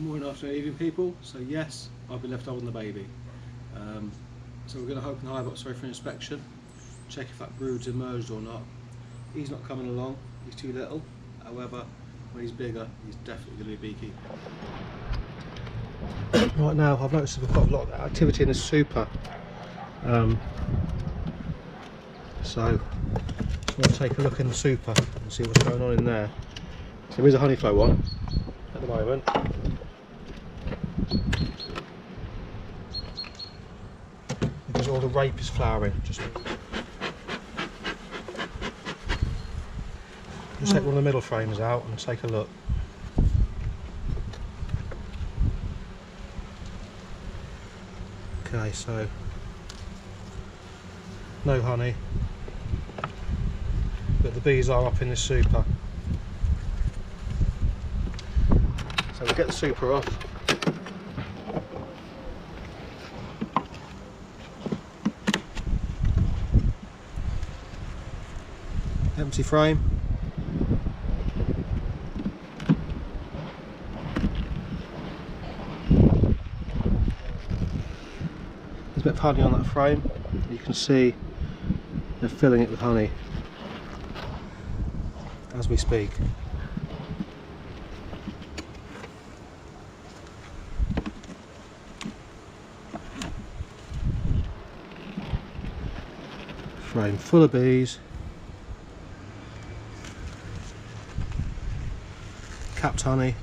Morning, afternoon, evening people. So yes, I've been left holding the baby. So we're going to open the hive up for an inspection, check if that brood's emerged or not. He's not coming along, he's too little. However, when he's bigger, he's definitely going to be beekeeping. Right now, I've noticed we've got a lot of activity in the super. So I'm going to take a look in the super and see what's going on in there. So there is a honey flow on at the moment. Because all the rape is flowering. Just take one of the middle frames out and take a look. Okay, so no honey, but the bees are up in this super. So we'll get the super off. Empty frame. There's a bit of honey on that frame. You can see they're filling it with honey as we speak. Frame full of bees. Capped honey.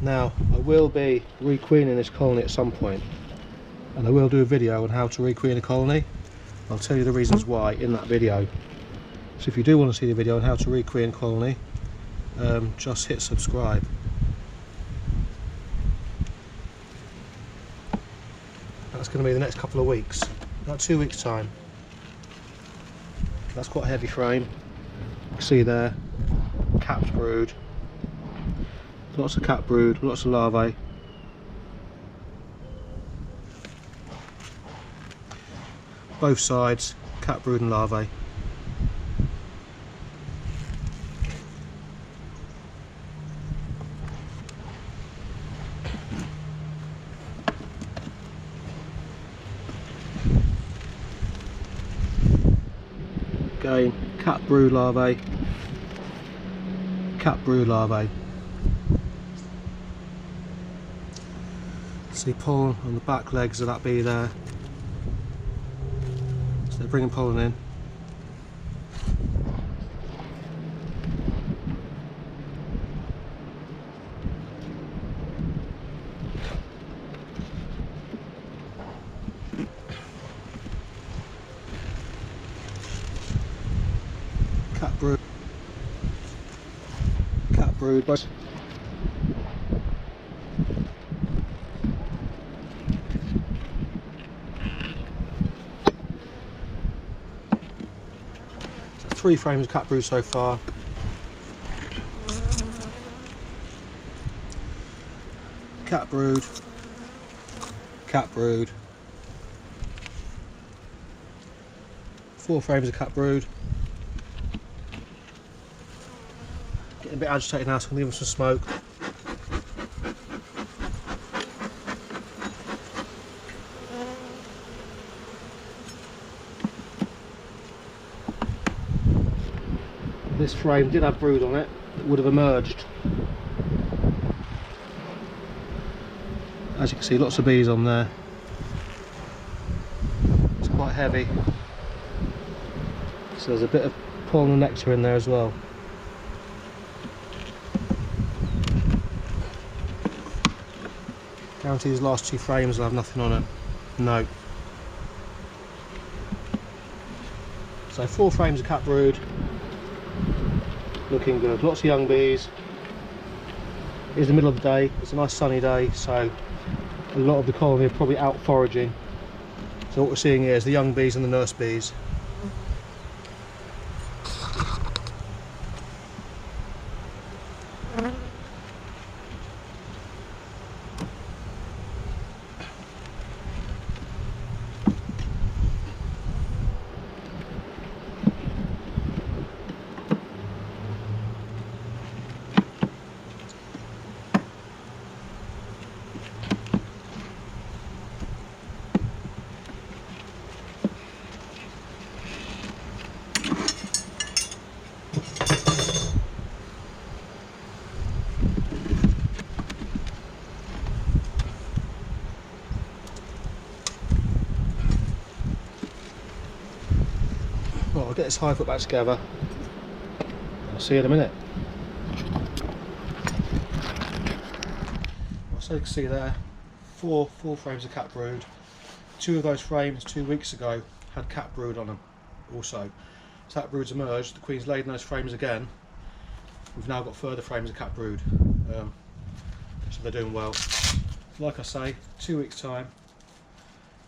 Now I will be requeening this colony at some point, and I will do a video on how to requeen a colony. I'll tell you the reasons why in that video. So if you do want to see the video on how to requeen a colony, just hit subscribe. That's going to be the next couple of weeks, about 2 weeks time. That's quite a heavy frame. You can see there, capped brood. Lots of capped brood, lots of larvae. Both sides, capped brood and larvae. Again, capped brood larvae, capped brood larvae. See pollen on the back legs of that bee there. So they're bringing pollen in. Capped brood. Capped brood. Three frames of capped brood so far. Capped brood, capped brood. 4 frames of capped brood. Getting a bit agitated now, so I'm going to give them some smoke. This frame did have brood on it, it would have emerged. As you can see, lots of bees on there. It's quite heavy. So there's a bit of pollen and nectar in there as well. Guarantee these last 2 frames will have nothing on it. No. So 4 frames of capped brood. Looking good. Lots of young bees. It's the middle of the day. It's a nice sunny day, so a lot of the colony are probably out foraging. So what we're seeing here is the young bees and the nurse bees. I'll get this hive put back together. I'll see you in a minute. So you can see there, four frames of cat brood. 2 of those frames 2 weeks ago had cat brood on them also. So that brood's emerged, the queen's laid in those frames again. We've now got further frames of cat brood. So they're doing well. Like I say, 2 weeks time,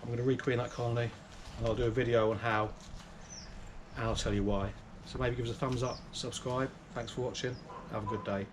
I'm going to requeen that colony and I'll do a video on how, and I'll tell you why. So maybe give us a thumbs up, subscribe. Thanks for watching, have a good day.